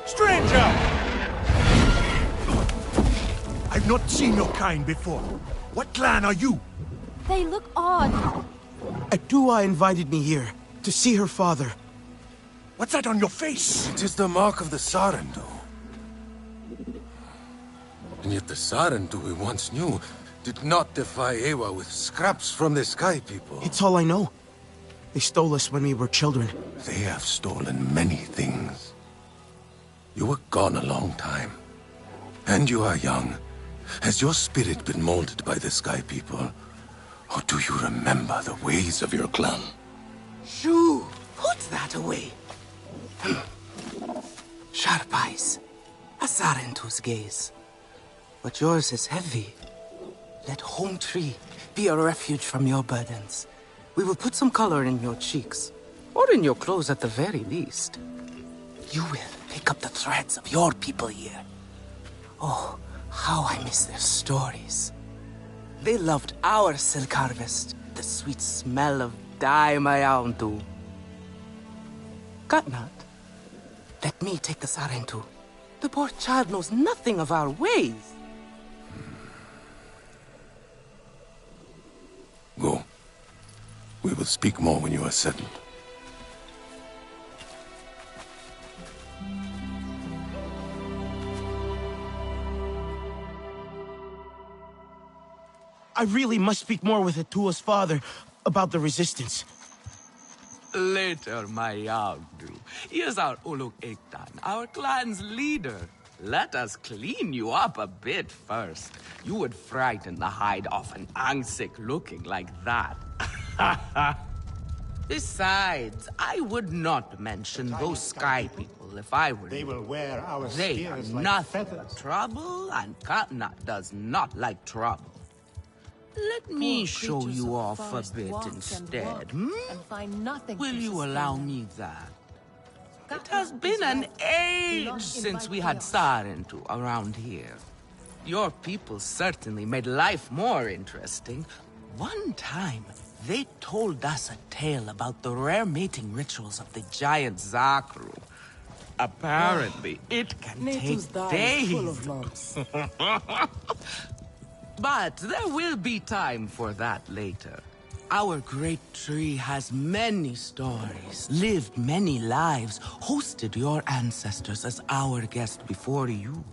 Stranger! I've not seen your kind before. What clan are you? They look odd. Adua invited me here to see her father. What's that on your face? It is the mark of the Sarentu. And yet the Sarentu we once knew did not defy Ewa with scraps from the Sky People. It's all I know. They stole us when we were children. They have stolen many things. You were gone a long time. And you are young. Has your spirit been molded by the Sky People? Or do you remember the ways of your clan? Shoo! Put that away. Sharp eyes. A Sarentu's gaze. But yours is heavy. Let Home Tree be a refuge from your burdens. We will put some color in your cheeks. Or in your clothes at the very least. You will pick up the threads of your people here. Oh, how I miss their stories. They loved our silk harvest, the sweet smell of dye mayauntu. Katnat, let me take the Sarentu. The poor child knows nothing of our ways. Go. We will speak more when you are settled. I really must speak more with Atua's father about the resistance. Later, my Yagdu. Here's our Uluk Ektan, our clan's leader. Let us clean you up a bit first. You would frighten the hide off an Angsik looking like that. Besides, I would not mention those Sky People if I were They you. will wear our They are spears like nothing feathers. but trouble, and Katnat does not like trouble. Let me show you off a bit instead, hmm? And find nothing Will to you sustain allow them. me that? It has been an age since we had Sarentu around here. Your people certainly made life more interesting. One time, they told us a tale about the rare mating rituals of the giant Zakru. Apparently, it can take days. But there will be time for that later. Our great tree has many stories, lived many lives, hosted your ancestors as our guest before you.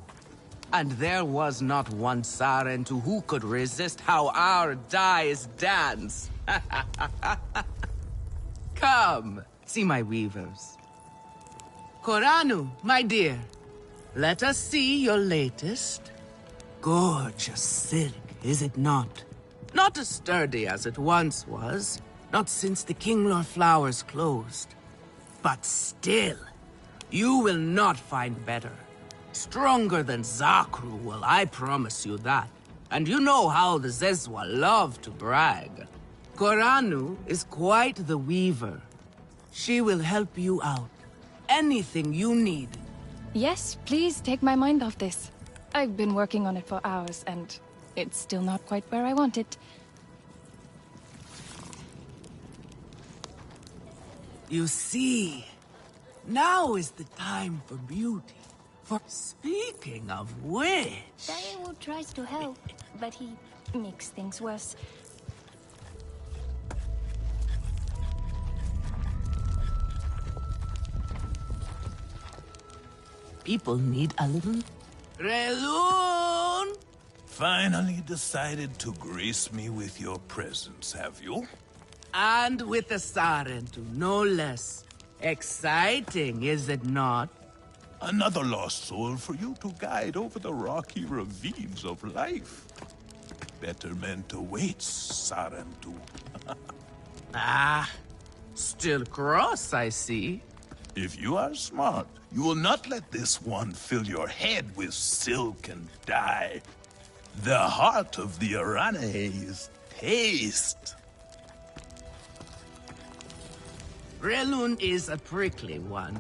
And there was not one Sarentu who could resist how our dyes dance. Come, see my weavers. Koranu, my dear, let us see your latest. Gorgeous silk, is it not? Not as sturdy as it once was, not since the Kinglor flowers closed. But still, you will not find better. Stronger than Zakru will, I promise you that. And you know how the Zezwa love to brag. Koranu is quite the weaver. She will help you out. Anything you need. Yes, please take my mind off this. I've been working on it for hours, and it's still not quite where I want it. You see, now is the time for beauty. For speaking of which... Daewoo tries to help, but he makes things worse. People need a little... Relun! Finally decided to grace me with your presence, have you? And with a Sarentu, no less. Exciting, is it not? Another lost soul for you to guide over the rocky ravines of life. Betterment awaits, Sarentu. Ah, still cross, I see. If you are smart, you will not let this one fill your head with silk and dye. The heart of the Arane is taste. Relun is a prickly one,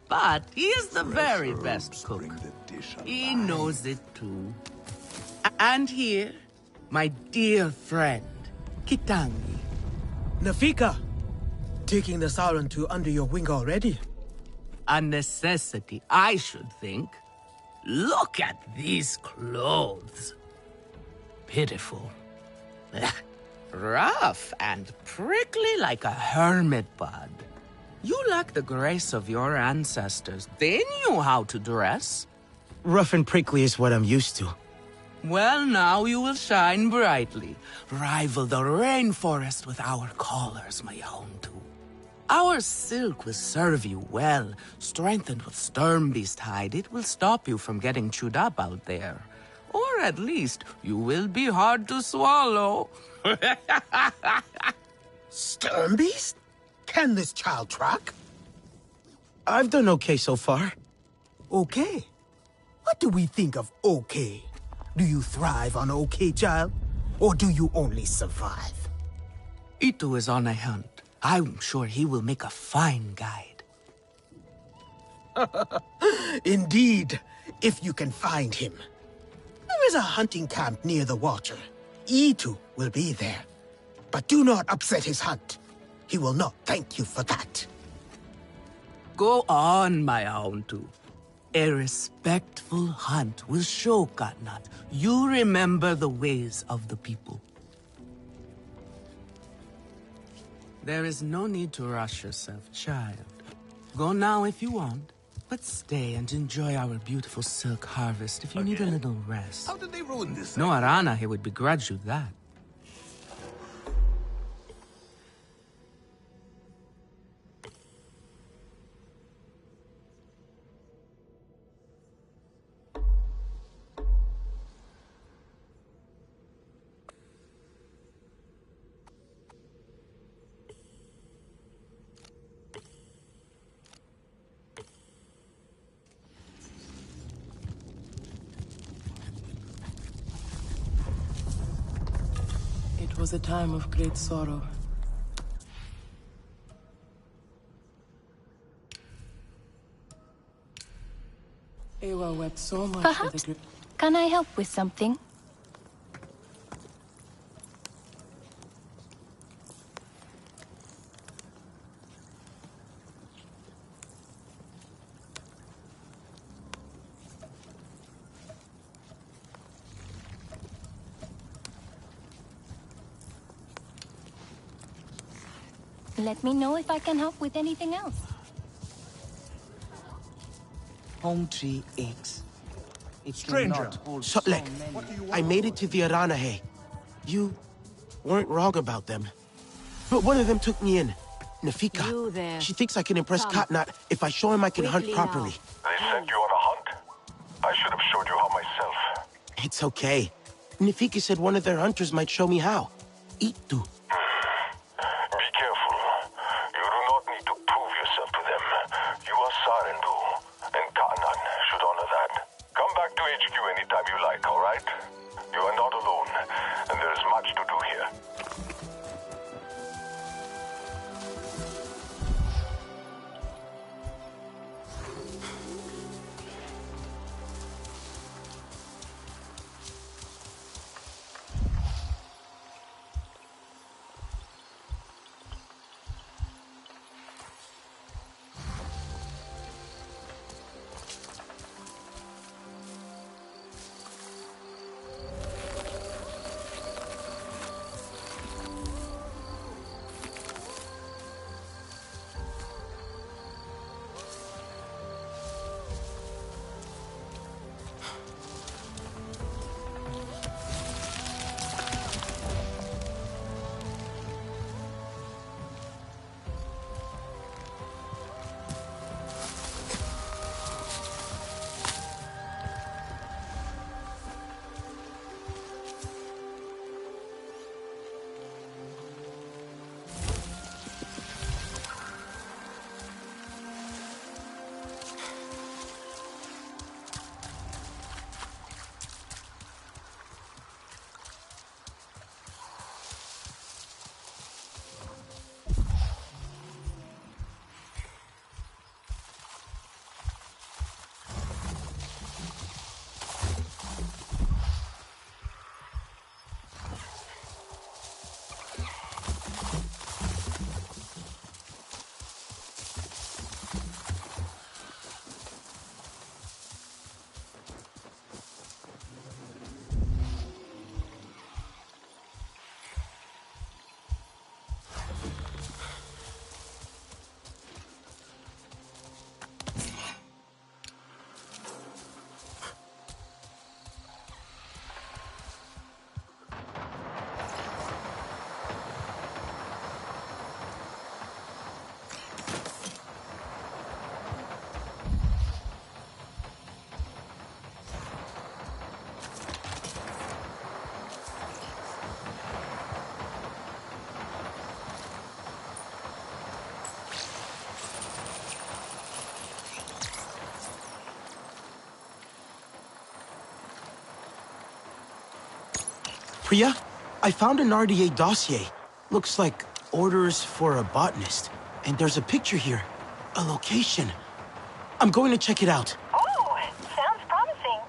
but he is the very best cook. Bring the dish He alive. knows it too. And here, my dear friend, Kitangi. Nafika! Taking the Sarentu under your wing already? A necessity, I should think. Look at these clothes. Pitiful. Rough and prickly like a hermit bud. You lack the grace of your ancestors. They knew how to dress. Rough and prickly is what I'm used to. Well, now you will shine brightly. Rival the rainforest with our collars, my Houndu. Our silk will serve you well. Strengthened with Sternbeast hide, it will stop you from getting chewed up out there. Or at least, you will be hard to swallow. Sternbeast? Can this child track? I've done okay so far. Okay. What do we think of okay? Do you thrive on okay, child? Or do you only survive? Itu is on a hunt. I'm sure he will make a fine guide. Indeed, if you can find him. There is a hunting camp near the water. Itu will be there. But do not upset his hunt. He will not thank you for that. Go on, my Houndu. A respectful hunt will show Katnat you remember the ways of the people. There is no need to rush yourself, child. Go now if you want, but stay and enjoy our beautiful silk harvest if you need a little rest. How did they ruin this? No Arana here would begrudge you that. It was a time of great sorrow. Ewa wept so much for the Perhaps. Can I help with something? Let me know if I can help with anything else. Home tree aches. It Stranger, cannot hold Sutlek, so many. I made it to the Aranahe. You weren't wrong about them. But one of them took me in. Nafika. You there. She thinks I can impress Come. Katnat if I show him I can hunt Quickly properly. They sent you on a hunt? I should have showed you how myself. It's okay. Nafika said one of their hunters might show me how. Itu. Be careful. You do not need to prove yourself to them. You are Sarendu, and Kanan should honor that. Come back to HQ anytime you like, alright? You are not alone, and there is much to do here. Priya, I found an RDA dossier. Looks like orders for a botanist. And there's a picture here. A location. I'm going to check it out. Oh, sounds promising.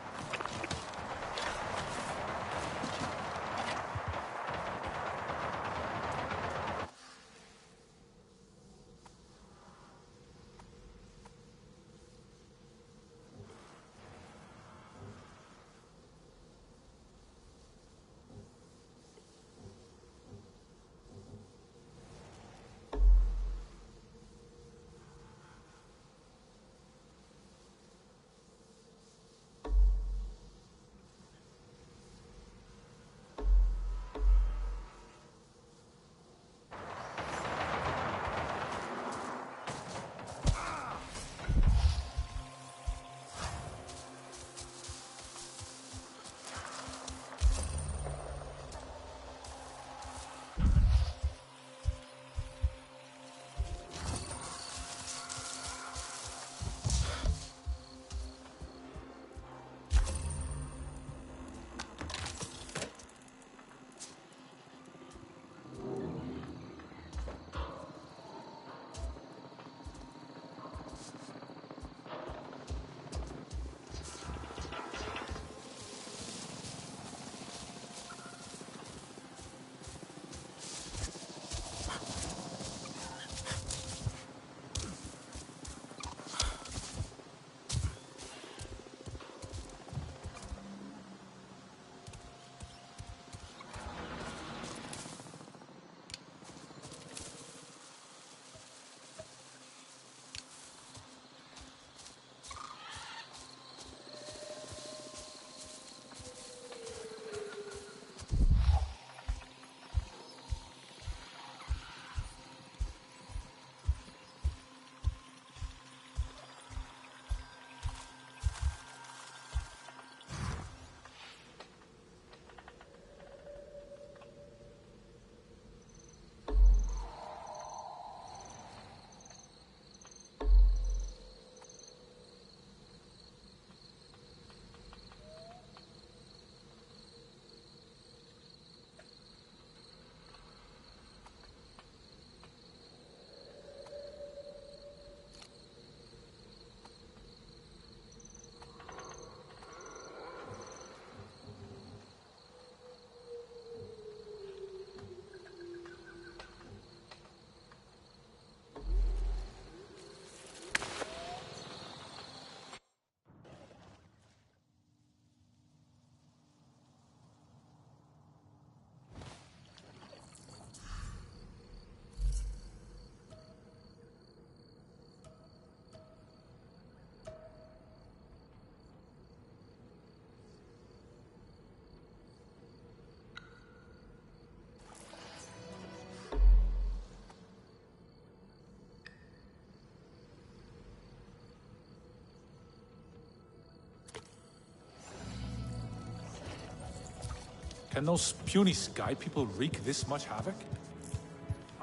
Can those puny sky people wreak this much havoc?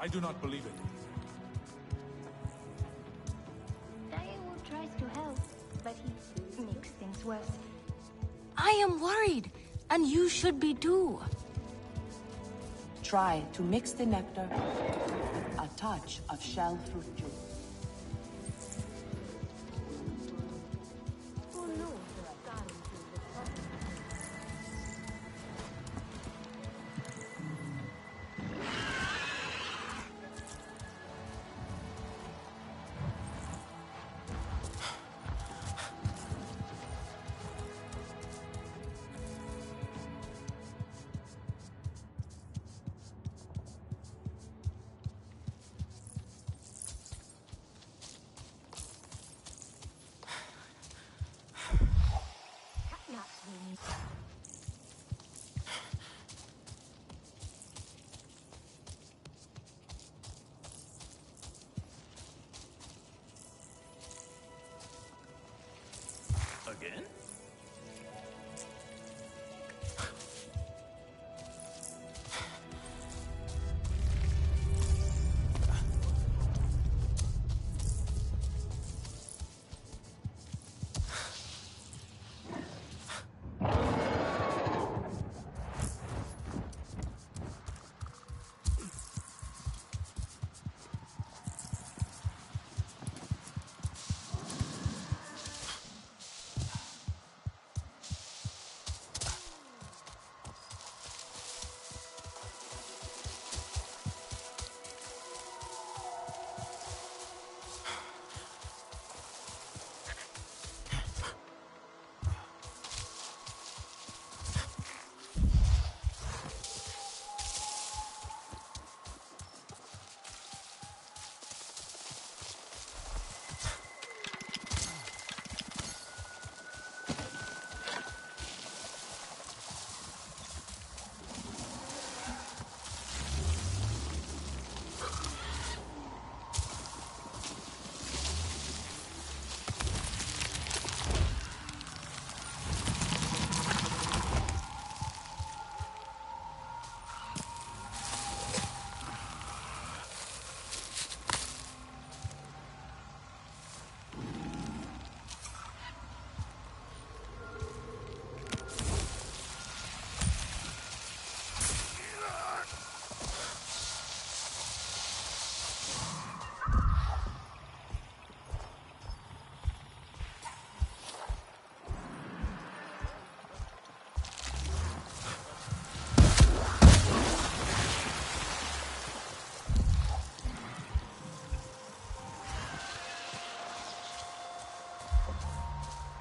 I do not believe it. Daewoo tries to help, but he makes things worse. I am worried, and you should be too. Try to mix the nectar with a touch of shell fruit juice.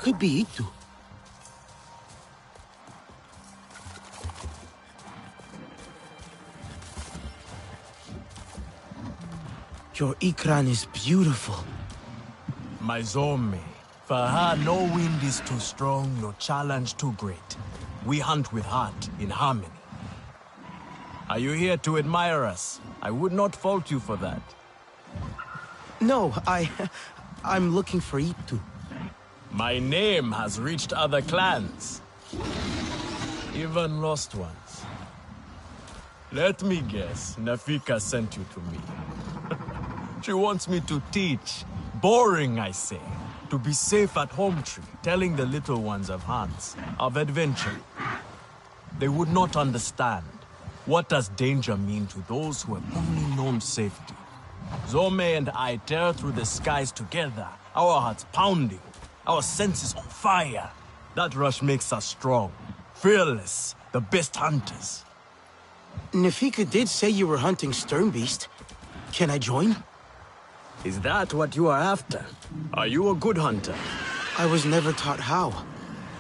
Could be Itu. Your Ikran is beautiful. My Zome. For her, no wind is too strong, no challenge too great. We hunt with heart, in harmony. Are you here to admire us? I would not fault you for that. No, I'm looking for Itu. My name has reached other clans. Even lost ones. Let me guess, Nafika sent you to me. She wants me to teach. Boring, I say. To be safe at home tree, telling the little ones of Hans, of adventure. They would not understand. What does danger mean to those who have only known safety? Zome and I tear through the skies together, our hearts pounding, our senses on fire. That rush makes us strong, fearless, the best hunters. Nafika did say you were hunting Sternbeast. Can I join? Is that what you are after? Are you a good hunter? I was never taught how.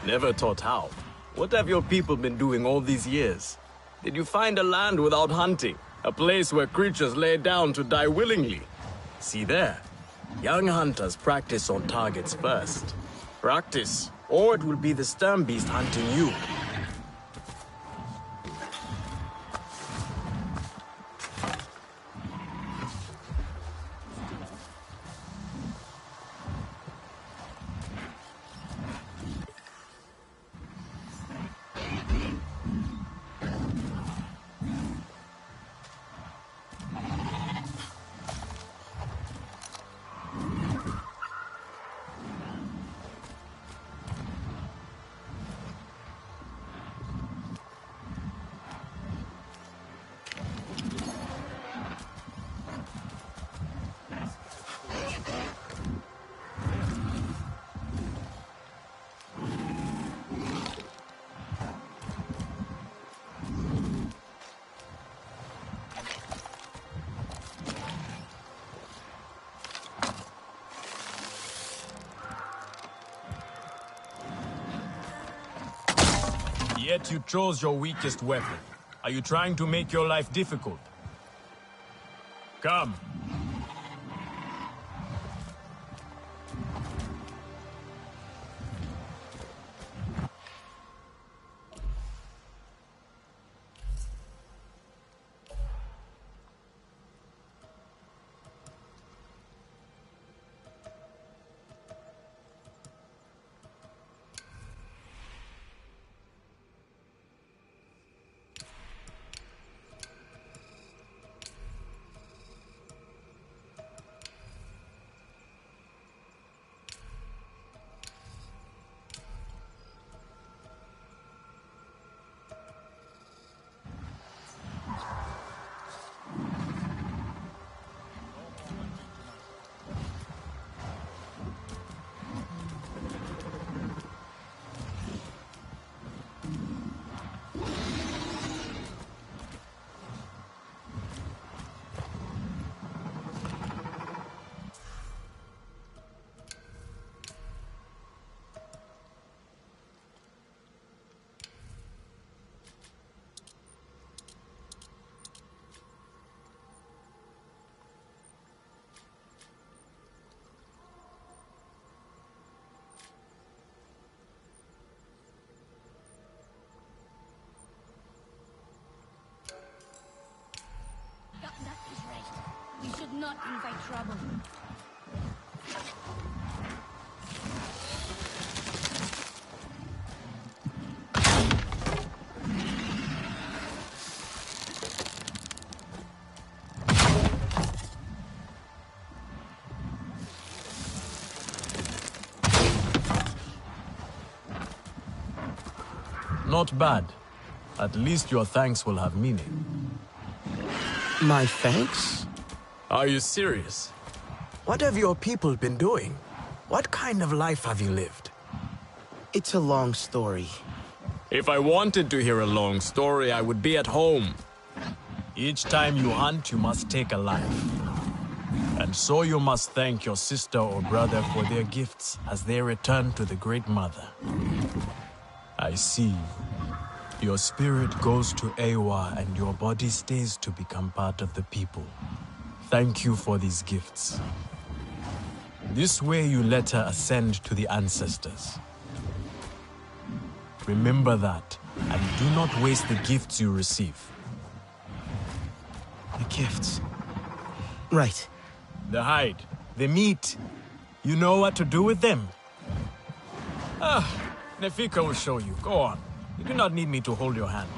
Never taught how? What have your people been doing all these years? Did you find a land without hunting? A place where creatures lay down to die willingly? See there. Young hunters practice on targets first. Practice, or it will be the Sternbeast hunting you. Yet you chose your weakest weapon. Are you trying to make your life difficult? Come. Not invite trouble. Not bad. At least your thanks will have meaning. My thanks? Are you serious? What have your people been doing? What kind of life have you lived? It's a long story. If I wanted to hear a long story, I would be at home. Each time you hunt, you must take a life. And so you must thank your sister or brother for their gifts as they return to the Great Mother. I see you. Your spirit goes to Eywa and your body stays to become part of the people. Thank you for these gifts. This way you let her ascend to the ancestors. Remember that, and do not waste the gifts you receive. The gifts. Right. The hide, the meat. You know what to do with them. Nefika will show you. Go on. You do not need me to hold your hand.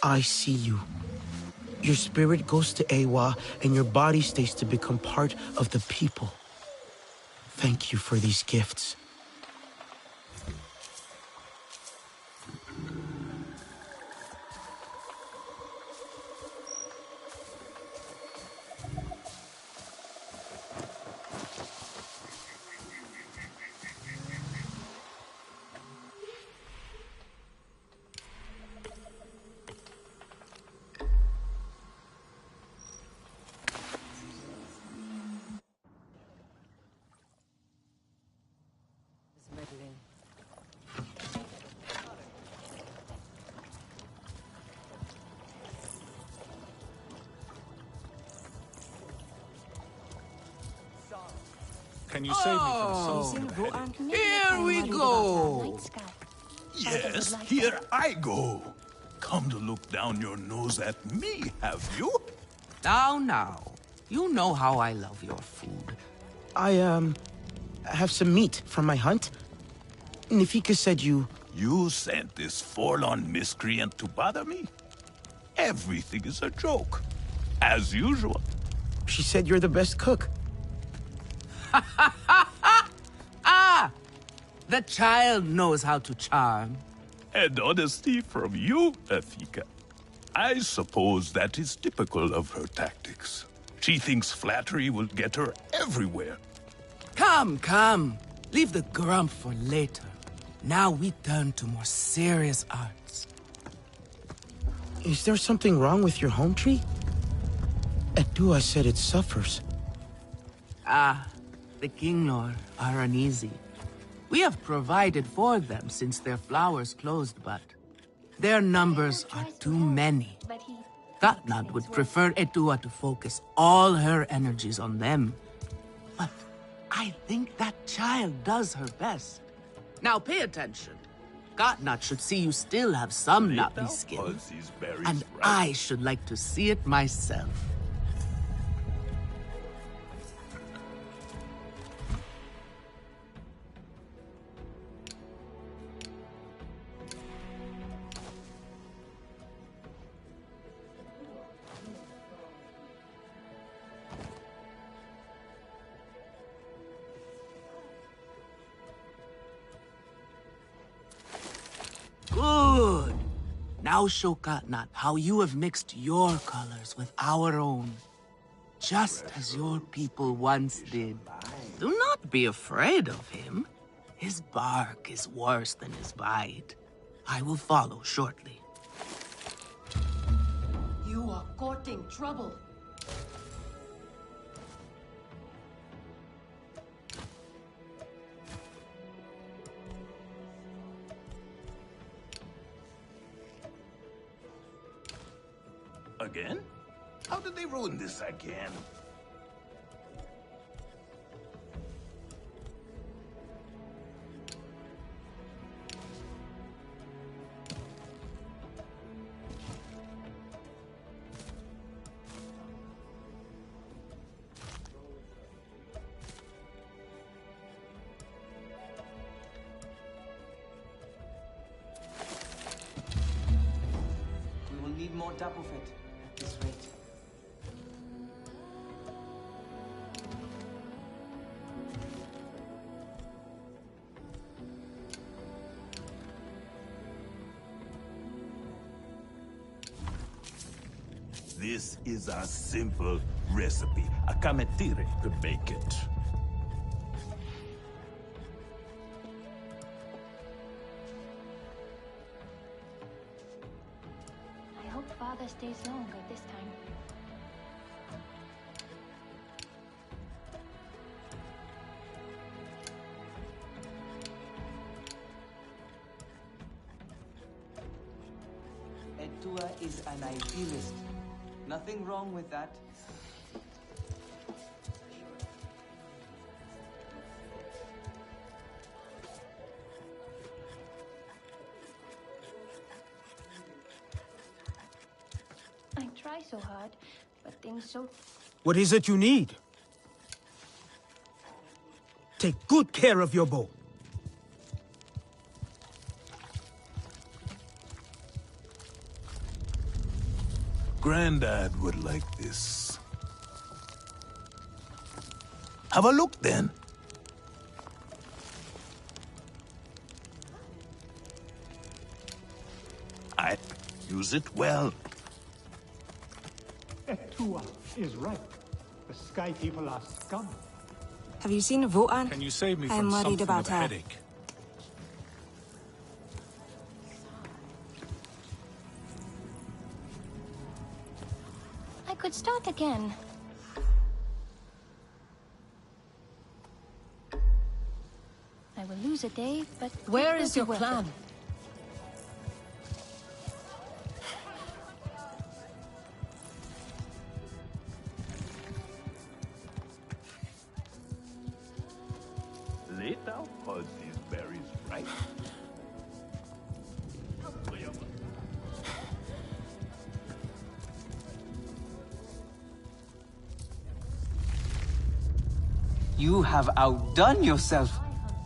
I see you. Your spirit goes to Eywa, and your body stays to become part of the people. Thank you for these gifts. Can you save me from something? Here we go. Yes, here I go. Come to look down your nose at me, have you? Now. You know how I love your food. have some meat from my hunt? Nafika said you... You sent this forlorn miscreant to bother me? Everything is a joke. As usual. She said you're the best cook. Ah! The child knows how to charm. And honesty from you, Nafika. I suppose that is typical of her tactics. She thinks flattery will get her everywhere. Come, come. Leave the grump for later. Now we turn to more serious arts. Is there something wrong with your home tree? Edua said it suffers. Ah, the Kinglor are uneasy. We have provided for them since their flowers closed, but their numbers are too many. Katnad would prefer Edua to focus all her energies on them. But I think that child does her best. Now pay attention. Katnad should see you still have some Navi skill. And I should like to see it myself. Good. Now show Katnad how you have mixed your colors with our own. Just as your people once did. Do not be afraid of him. His bark is worse than his bite. I will follow shortly. You are courting trouble. Again? How did they ruin this again? We will need more Dapofet at this rate. This is a simple recipe. A Kametire could make it. I hope Father stays longer this time. Edua is an idealist. Nothing wrong with that. I try so hard, but things so... What is it you need? Take good care of your bow. Grandad would like this. Have a look, then. I use it well. Edua is right. The Sky People are scum. Have you seen Votan? Can you save me I am from worried something about of a her. headache? I could start again. I will lose a day, but... Where it will is be your worth clan? it. Lay down, cause these berries right. You You have outdone yourself.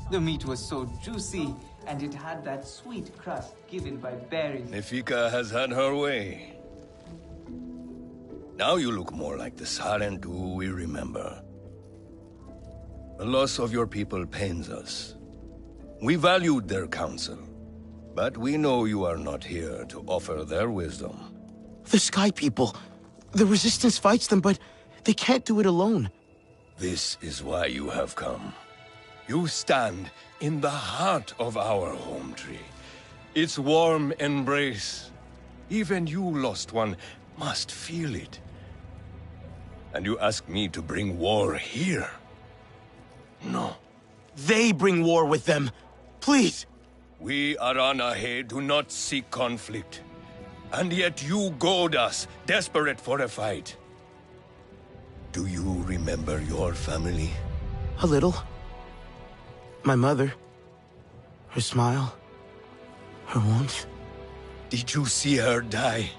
The meat was so juicy, and it had that sweet crust given by berries. Nefika has had her way. Now you look more like the Sarentu we remember. The loss of your people pains us. We valued their counsel, but we know you are not here to offer their wisdom. The Sky People. The Resistance fights them, but they can't do it alone. This is why you have come. You stand in the heart of our home tree. Its warm embrace. Even you, Lost One, must feel it. And you ask me to bring war here? No. They bring war with them. Please. We Aranahe do not seek conflict. And yet you goad us, desperate for a fight. Do you remember your family? A little. My mother. Her smile. Her warmth. Did you see her die?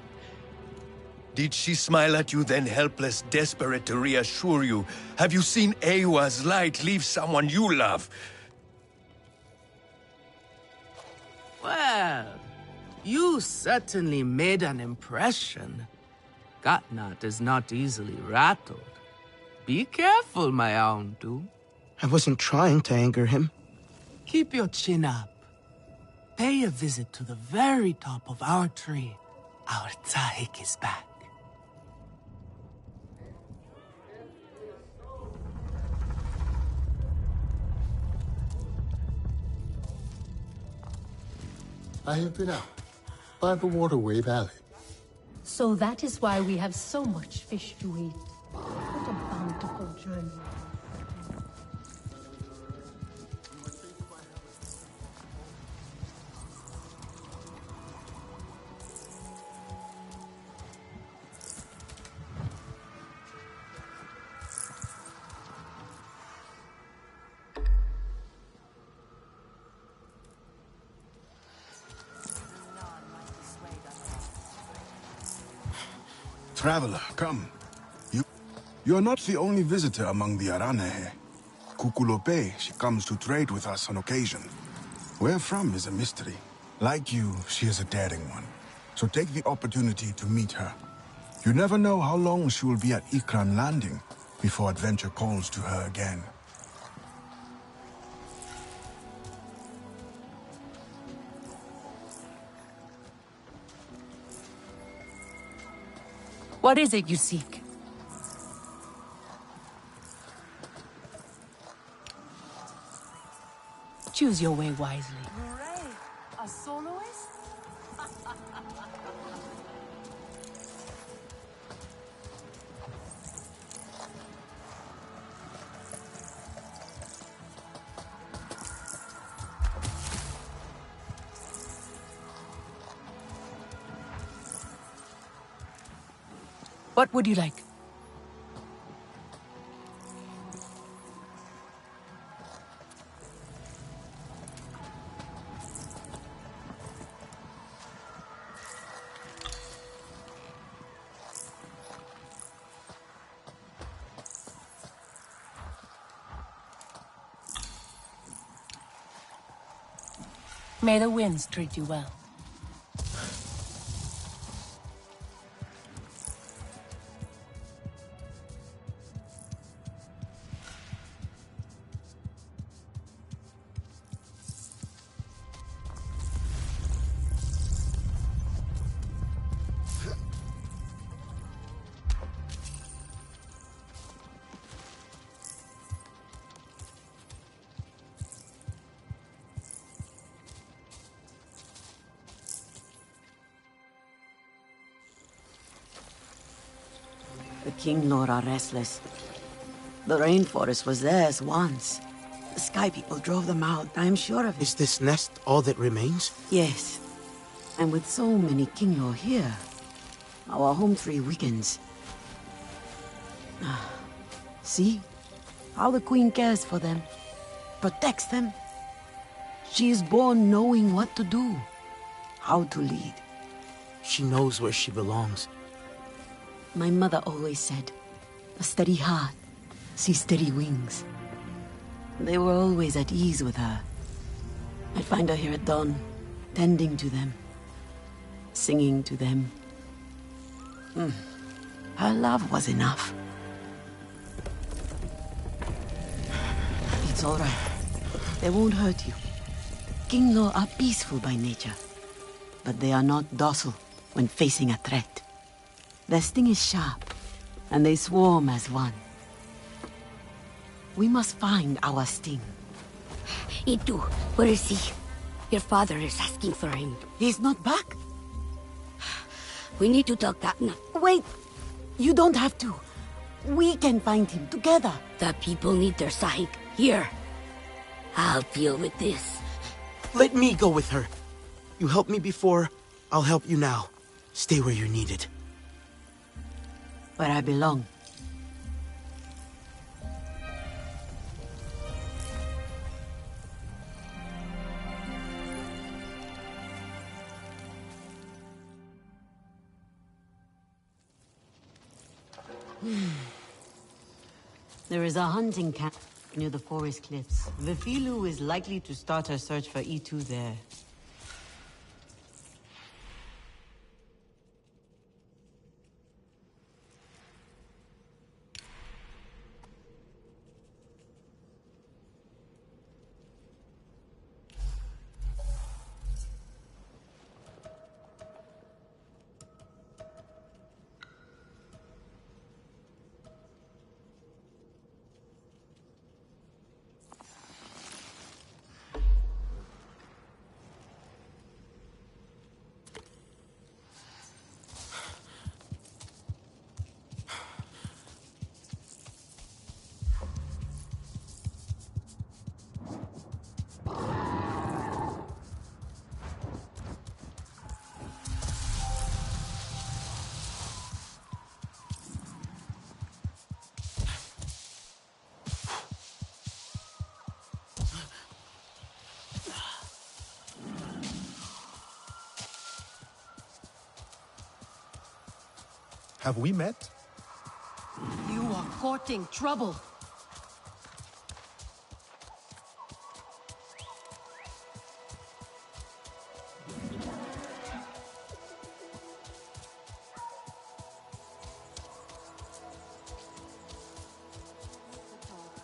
Did she smile at you then helpless, desperate to reassure you? Have you seen Eywa's light leave someone you love? Well, you certainly made an impression. Gatnat is not easily rattled. Be careful, my Auntu. I wasn't trying to anger him. Keep your chin up. Pay a visit to the very top of our tree. Our Tsahik is back. I have been out by the Waterway Valley. So that is why we have so much fish to eat. What a bountiful journey. Traveler, come. You're not the only visitor among the Aranahe. Kukulope, she comes to trade with us on occasion. Where from is a mystery. Like you, she is a daring one. So take the opportunity to meet her. You never know how long she will be at Ikran Landing before adventure calls to her again. What is it you seek? Choose your way wisely. Hooray! A soloist? What would you like? May the winds treat you well. The King Lord are restless. The rainforest was theirs once. The Sky People drove them out, I am sure of it. Is this nest all that remains? Yes. And with so many King Lord here, our home tree weakens. See? How the Queen cares for them. Protects them. She is born knowing what to do. How to lead. She knows where she belongs. My mother always said, a steady heart sees steady wings. They were always at ease with her. I'd find her here at dawn, tending to them, singing to them. Her love was enough. It's all right. They won't hurt you. Kinglo are peaceful by nature, but they are not docile when facing a threat. Their sting is sharp, and they swarm as one. We must find our sting. Itu, where is he? Your father is asking for him. He's not back. We need to talk that now. Wait! You don't have to. We can find him together. The people need their sahib. Here. I'll deal with this. Let me go with her. You helped me before, I'll help you now. Stay where you're needed. Where I belong. There is a hunting camp near the forest cliffs. Vifilu is likely to start her search for Itu there. Have we met? You are courting trouble.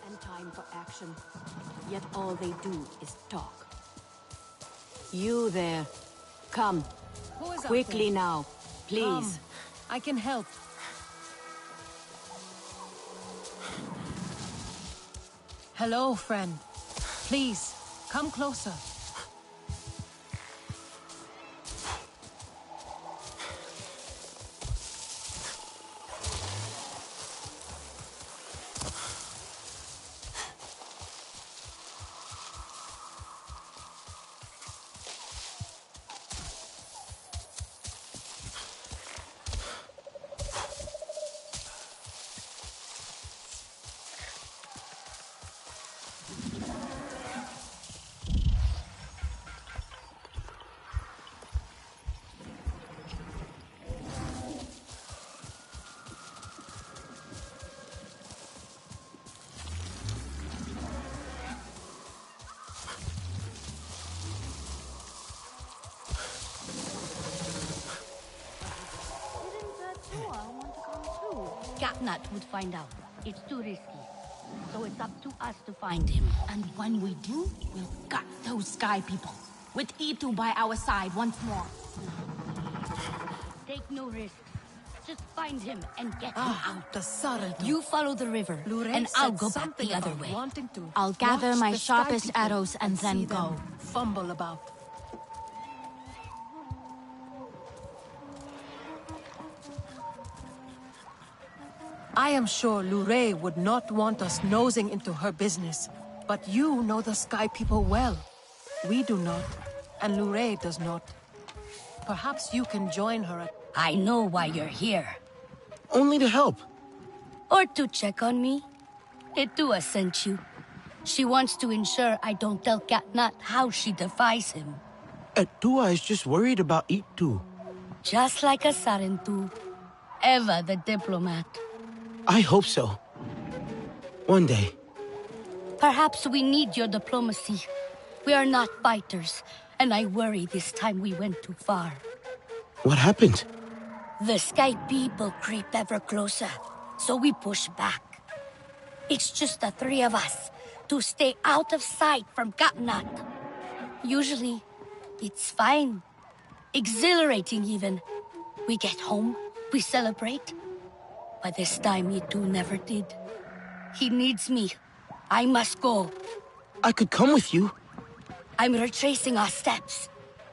And time for action. Yet all they do is talk. You there. Come. Who is up Quickly there? now, please. Come. I can help. Hello, friend. Please, come closer. Katnat would find out. It's too risky. So it's up to us to find him. And when we do, we'll gut those sky people. With Itu by our side once more. Take no risks. Just find him and get him out. The Sarentu. You follow the river, Lure and I'll said go back something the other about way. wanting to I'll gather watch my the sky sharpest people arrows and then see them go. Fumble about. I am sure Lure would not want us nosing into her business. But you know the Sky People well. We do not, and Lure does not. Perhaps you can join her at... I know why you're here. Only to help. Or to check on me. Itua sent you. She wants to ensure I don't tell Katnat how she defies him. Etua is just worried about Itu. Just like a Sarentu. Eva the diplomat. I hope so. One day. Perhaps we need your diplomacy. We are not fighters, and I worry this time we went too far. What happened? The Sky People creep ever closer, so we push back. It's just the three of us, to stay out of sight from Katnat. Usually, it's fine. Exhilarating even. We get home, we celebrate. But this time you two never did. He needs me. I must go. I could come with you. I'm retracing our steps.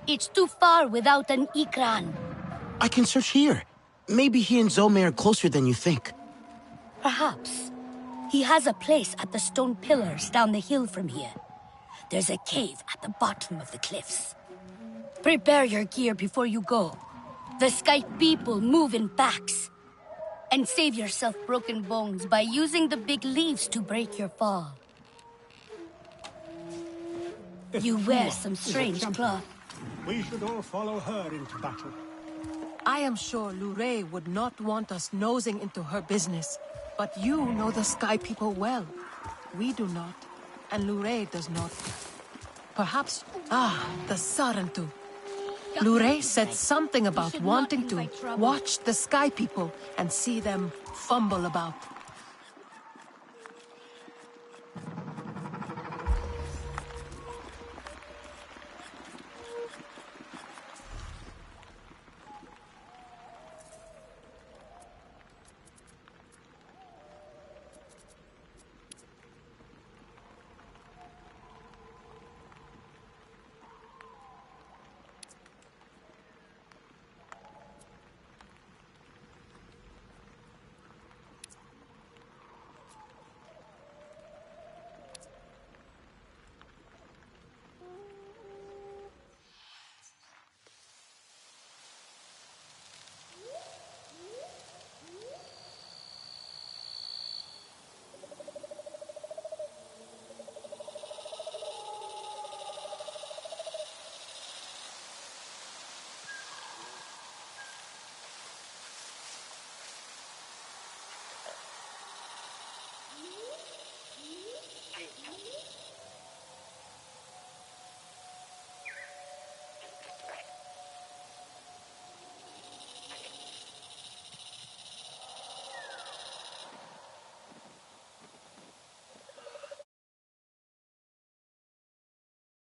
It's too far without an Ikran. I can search here. Maybe he and Zome are closer than you think. Perhaps. He has a place at the stone pillars down the hill from here. There's a cave at the bottom of the cliffs. Prepare your gear before you go. The Sky People move in packs. And save yourself broken bones by using the big leaves to break your fall. You wear some strange cloth. We should all follow her into battle. I am sure Lurey would not want us nosing into her business. But you know the Sky People well. We do not, and Lurey does not. Perhaps... the Sarentu. Lurey said something about wanting to watch the Sky People and see them fumble about.